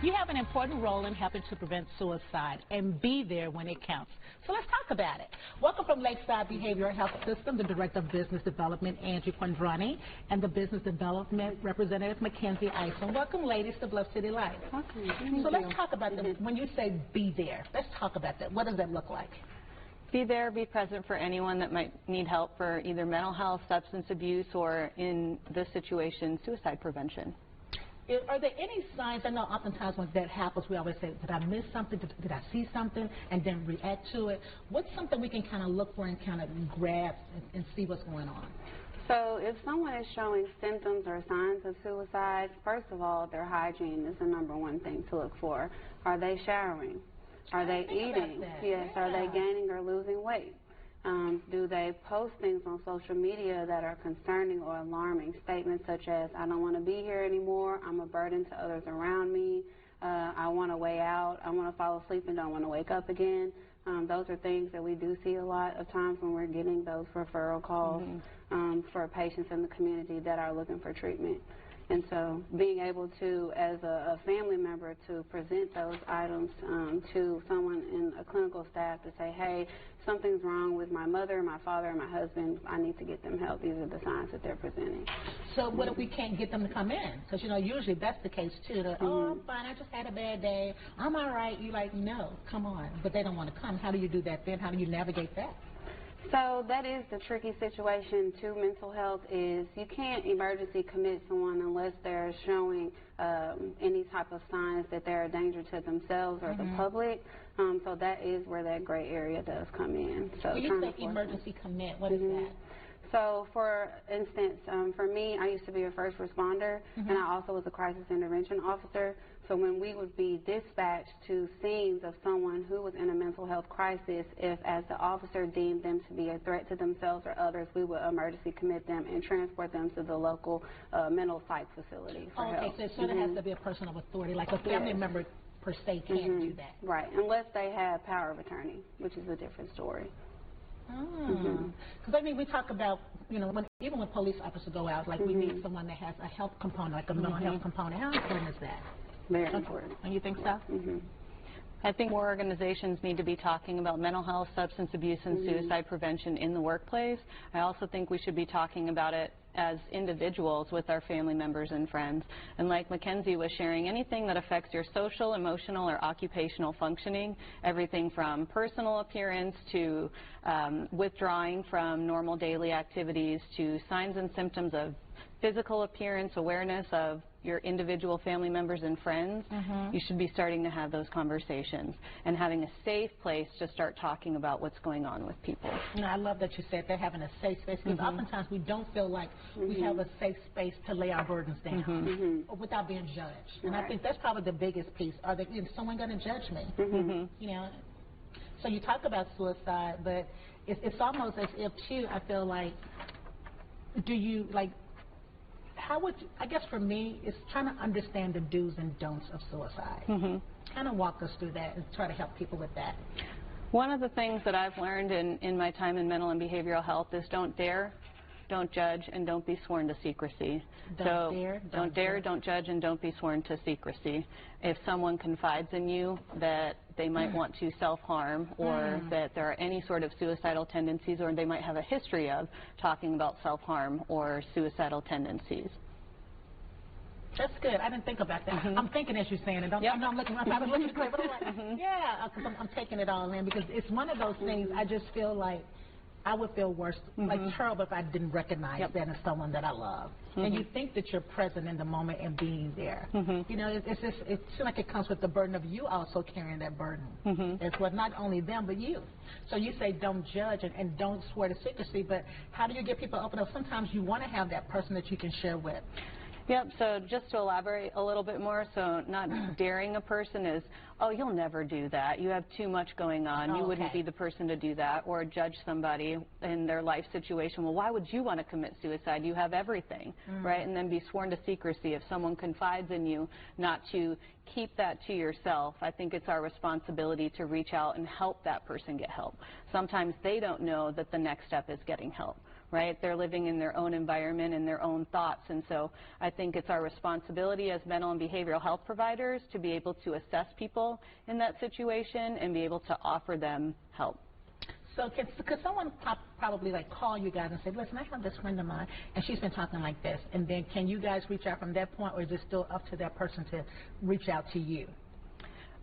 You have an important role in helping to prevent suicide and be there when it counts. So let's talk about it. Welcome from Lakeside Behavioral Health System, the Director of Business Development, Angie Quandrani, and the Business Development Representative, Mackenzie Ison. Welcome, ladies, to Bluff City Life. Welcome. So let's talk about that. When you say be there, let's talk about that. What does that look like? Be there, be present for anyone that might need help for either mental health, substance abuse, or in this situation, suicide prevention. Are there any signs? I know oftentimes when that happens, we always say, did I miss something? Did I see something? And then react to it. What's something we can kind of look for and kind of grab and see what's going on? So if someone is showing symptoms or signs of suicide, first of all, their hygiene is the #1 thing to look for. Are they showering? Are they eating? Yes. Yeah. Are they gaining or losing weight? Do they post things on social media that are concerning or alarming? Statements such as, I don't want to be here anymore, I'm a burden to others around me, I want to way out, I want to fall asleep and don't want to wake up again. Those are things that we do see a lot of times when we're getting those referral calls for patients in the community that are looking for treatment. And so being able to, as a family member, to present those items to someone in a clinical staff to say, hey, something's wrong with my mother, my father, and my husband, I need to get them help. These are the signs that they're presenting. So what if we can't get them to come in? Because, you know, usually that's the case, too. Oh, I'm fine, I just had a bad day. I'm all right. You're like, no, come on. But they don't want to come. How do you do that then? How do you navigate that? So that is the tricky situation to mental health is you can't emergency commit someone unless they're showing any type of signs that they're a danger to themselves or the public. So that is where that gray area does come in. So when you say emergency commit, what is that? So, for instance, for me, I used to be a first responder, and I also was a crisis intervention officer. So when we would be dispatched to scenes of someone who was in a mental health crisis, if as the officer deemed them to be a threat to themselves or others, we would emergency commit them and transport them to the local mental psych facility for help. Okay, so there has to be a person of authority, like a family member per se can't do that. Right, unless they have power of attorney, which is a different story. Because I mean, we talk about, you know, even when police officers go out, like we need someone that has a health component, like a mental health component. How important is that? Very important. And you think so? I think more organizations need to be talking about mental health, substance abuse, and suicide prevention in the workplace. I also think we should be talking about it as individuals with our family members and friends. And like Mackenzie was sharing, anything that affects your social, emotional, or occupational functioning, everything from personal appearance to withdrawing from normal daily activities to signs and symptoms of physical appearance, awareness of your individual family members and friends, you should be starting to have those conversations and having a safe place to start talking about what's going on with people. You know, I love that you said they're having a safe space, because oftentimes we don't feel like we have a safe space to lay our burdens down without being judged. And I think that's probably the biggest piece. Is someone going to judge me? You know, so you talk about suicide, but it's almost as if, too, I feel like, do you, like, how would you, I guess for me, it's trying to understand the do's and don'ts of suicide. Kind of walk us through that and try to help people with that. One of the things that I've learned in my time in mental and behavioral health is don't dare, don't judge, and don't be sworn to secrecy. Don't dare, don't judge, and don't be sworn to secrecy. If someone confides in you that they might want to self-harm or that there are any sort of suicidal tendencies, or they might have a history of talking about self-harm or suicidal tendencies. That's good. I didn't think about that. I'm thinking as you're saying it. I'm looking. I'm probably looking at it, but I'm like, yeah, because I'm taking it all in, because it's one of those things. I just feel like I would feel worse, like terrible, if I didn't recognize that as someone that I love. And you think that you're present in the moment and being there. You know, it's just, it seems like it comes with the burden of you also carrying that burden. It's what not only them, but you. So you say don't judge and don't swear to secrecy, but how do you get people open up? Sometimes you want to have that person that you can share with. Yep, so just to elaborate a little bit more, so not daring a person is, oh, you'll never do that. You have too much going on. You wouldn't be the person to do that. Or judge somebody in their life situation. Well, why would you want to commit suicide? You have everything, right? And then be sworn to secrecy. If someone confides in you, not to keep that to yourself. I think it's our responsibility to reach out and help that person get help. Sometimes they don't know that the next step is getting help. right? They're living in their own environment and their own thoughts, and so I think it's our responsibility as mental and behavioral health providers to be able to assess people in that situation and be able to offer them help. So could someone probably like call you guys and say, listen, I have this friend of mine, and she's been talking like this, and then can you guys reach out from that point, or is it still up to that person to reach out to you?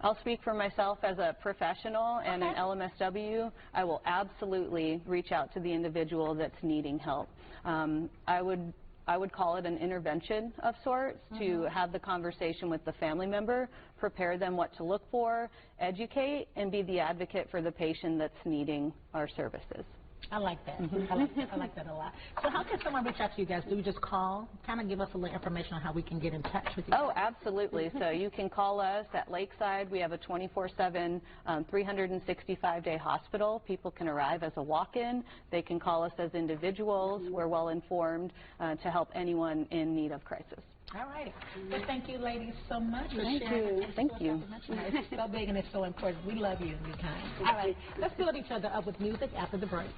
I'll speak for myself as a professional and an LMSW. I will absolutely reach out to the individual that's needing help. I would call it an intervention of sorts to have the conversation with the family member, prepare them what to look for, educate, and be the advocate for the patient that's needing our services. I like that. I like that a lot. So how can someone reach out to you guys? Do we just call? Kind of give us a little information on how we can get in touch with you. Oh, absolutely. So you can call us at Lakeside. We have a 24/7, 365-day hospital. People can arrive as a walk-in. They can call us as individuals. We're well informed to help anyone in need of crisis. All right. Well, thank you, ladies, so much for sharing. Thank you. It's so big and it's so important. We love you and you're kind. All right. Let's build each other up with music after the break.